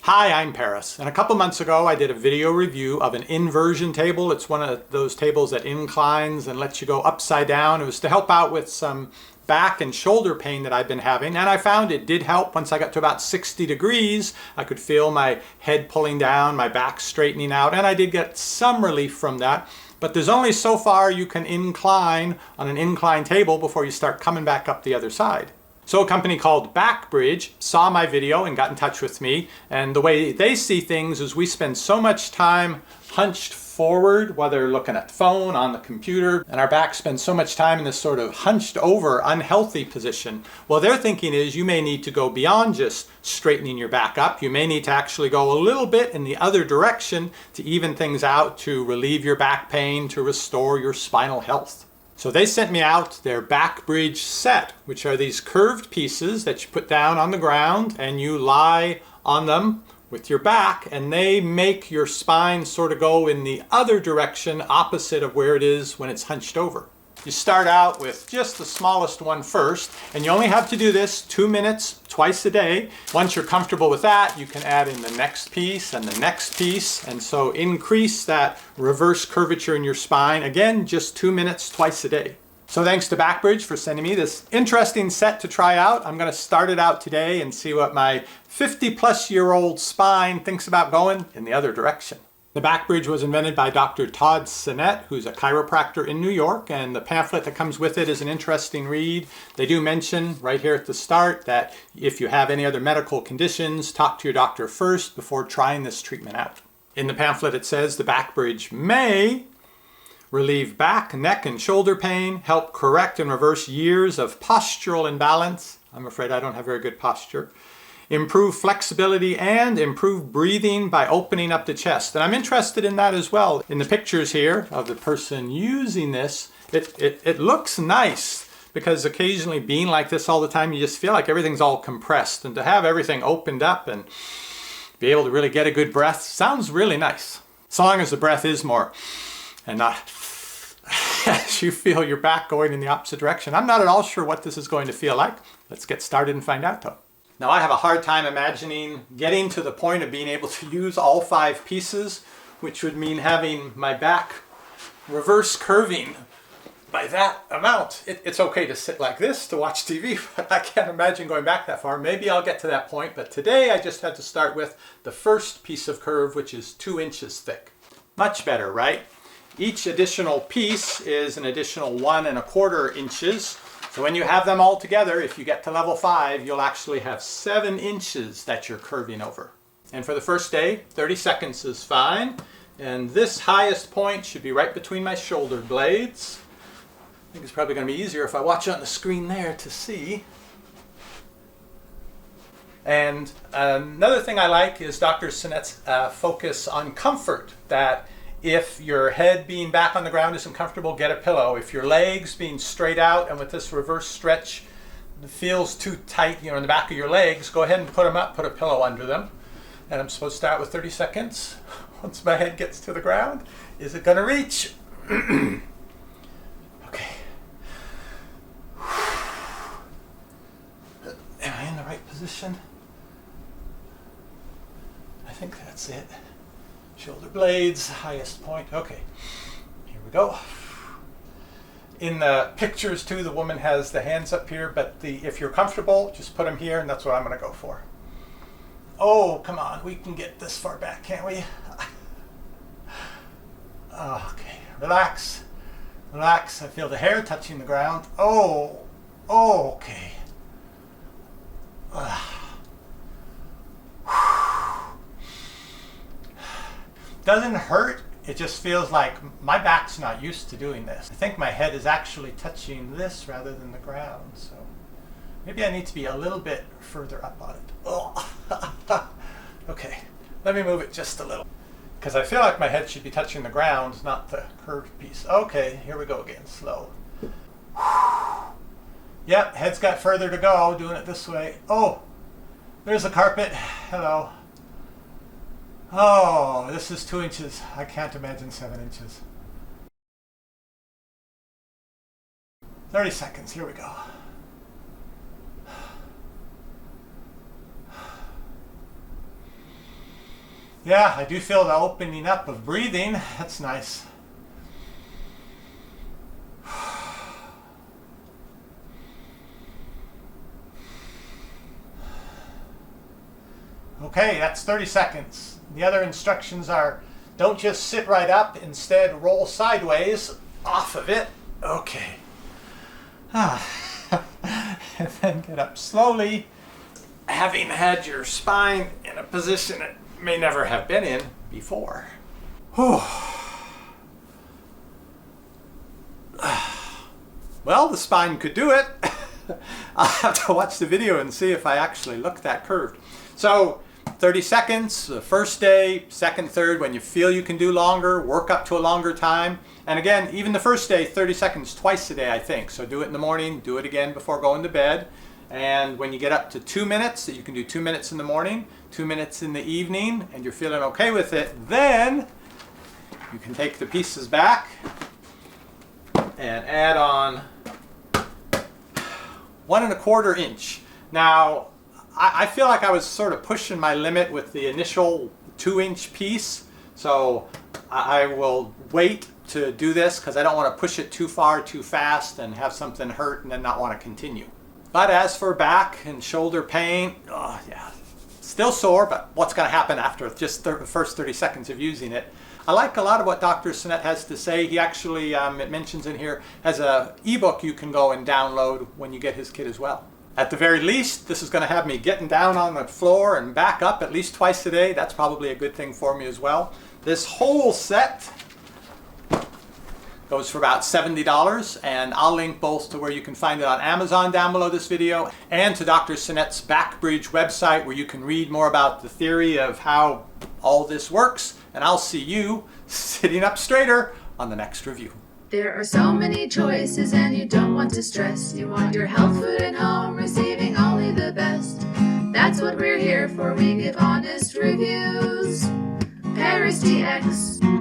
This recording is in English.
Hi, I'm Paris, and a couple months ago I did a video review of an inversion table. It's one of those tables that inclines and lets you go upside down. It was to help out with some back and shoulder pain that I've been having, and I found it did help. Once I got to about 60 degrees, I could feel my head pulling down, my back straightening out, and I did get some relief from that. But there's only so far you can incline on an incline table before you start coming back up the other side. So a company called Backbridge saw my video and got in touch with me, and the way they see things is we spend so much time hunched forward, whether looking at the phone, on the computer, and our back spends so much time in this sort of hunched over, unhealthy position. Well, their thinking is you may need to go beyond just straightening your back up. You may need to actually go a little bit in the other direction to even things out, to relieve your back pain, to restore your spinal health. So they sent me out their Backbridge set, which are these curved pieces that you put down on the ground and you lie on them with your back, and they make your spine sort of go in the other direction opposite of where it is when it's hunched over. You start out with just the smallest one first, and you only have to do this 2 minutes twice a day. Once you're comfortable with that, you can add in the next piece and the next piece, and so increase that reverse curvature in your spine. Again, just 2 minutes twice a day. So thanks to Backbridge for sending me this interesting set to try out. I'm going to start it out today and see what my 50-plus-year-old spine thinks about going in the other direction. The Backbridge was invented by Dr. Todd Sinnett, who's a chiropractor in New York, and the pamphlet that comes with it is an interesting read. They do mention right here at the start that if you have any other medical conditions, talk to your doctor first before trying this treatment out. In the pamphlet it says the Backbridge may relieve back, neck, and shoulder pain, help correct and reverse years of postural imbalance. I'm afraid I don't have very good posture. Improve flexibility and improve breathing by opening up the chest. And I'm interested in that as well. In the pictures here of the person using this, it looks nice, because occasionally being like this all the time, you just feel like everything's all compressed. And to have everything opened up and be able to really get a good breath sounds really nice. So long as the breath is more and not as you feel your back going in the opposite direction. I'm not at all sure what this is going to feel like. Let's get started and find out though. Now, I have a hard time imagining getting to the point of being able to use all 5 pieces, which would mean having my back reverse curving by that amount. It's okay to sit like this to watch TV, but I can't imagine going back that far. Maybe I'll get to that point, but today I just had to start with the first piece of curve, which is 2 inches thick. Much better, right? Each additional piece is an additional 1 1/4 inches. So when you have them all together, if you get to level 5, you'll actually have 7 inches that you're curving over. And for the first day, 30 seconds is fine. And this highest point should be right between my shoulder blades. I think it's probably going to be easier if I watch on the screen there to see. And another thing I like is Dr. Sinnett's focus on comfort, that if your head being back on the ground isn't comfortable, get a pillow. If your legs being straight out and with this reverse stretch it feels too tight, in the back of your legs, go ahead and put them up, put a pillow under them. And I'm supposed to start with 30 seconds. Once my head gets to the ground, is it going to reach? Okay. Am I in the right position? I think that's it. Shoulder blades, highest point. Okay, here we go. In the pictures too, the woman has the hands up here, but if you're comfortable, just put them here, and that's what I'm going to go for. Oh, come on, we can get this far back, can't we? Okay, relax, relax. I feel the hair touching the ground. Oh, okay. Doesn't hurt, it just feels like my back's not used to doing this. I think my head is actually touching this rather than the ground, so maybe I need to be a little bit further up on it. Oh. Okay, let me move it just a little, because I feel like my head should be touching the ground, not the curved piece. Okay, here we go again, slow. Yep, head's got further to go, doing it this way. Oh, there's the carpet. Hello. Oh, this is 2 inches. I can't imagine 7 inches. 30 seconds. Here we go. Yeah, I do feel the opening up of breathing. That's nice. Okay, that's 30 seconds. The other instructions are, don't just sit right up, instead roll sideways off of it. Okay. And then get up slowly, having had your spine in a position it may never have been in before. Whew. Well, the spine could do it. I'll have to watch the video and see if I actually look that curved. So 30 seconds, the first day, second, third, when you feel you can do longer, work up to a longer time. And again, even the first day, 30 seconds twice a day, I think. So do it in the morning, do it again before going to bed. And when you get up to 2 minutes, you can do 2 minutes in the morning, 2 minutes in the evening, and you're feeling okay with it, then you can take the pieces back and add on 1 1/4 inch. Now, I feel like I was sort of pushing my limit with the initial 2-inch piece, so I will wait to do this because I don't want to push it too far too fast and have something hurt and then not want to continue. But as for back and shoulder pain, oh yeah, still sore, but what's going to happen after just the first 30 seconds of using it? I like a lot of what Dr. Sinnett has to say. He actually, it mentions in here, has an ebook you can go and download when you get his kit as well. At the very least, this is going to have me getting down on the floor and back up at least twice a day. That's probably a good thing for me as well. This whole set goes for about $70, and I'll link both to where you can find it on Amazon down below this video and to Dr. Sinnett's Backbridge website where you can read more about the theory of how all this works, and I'll see you sitting up straighter on the next review. There are so many choices and you don't want to stress. You want your health food at home, receiving only the best. That's what we're here for, we give honest reviews. parristx.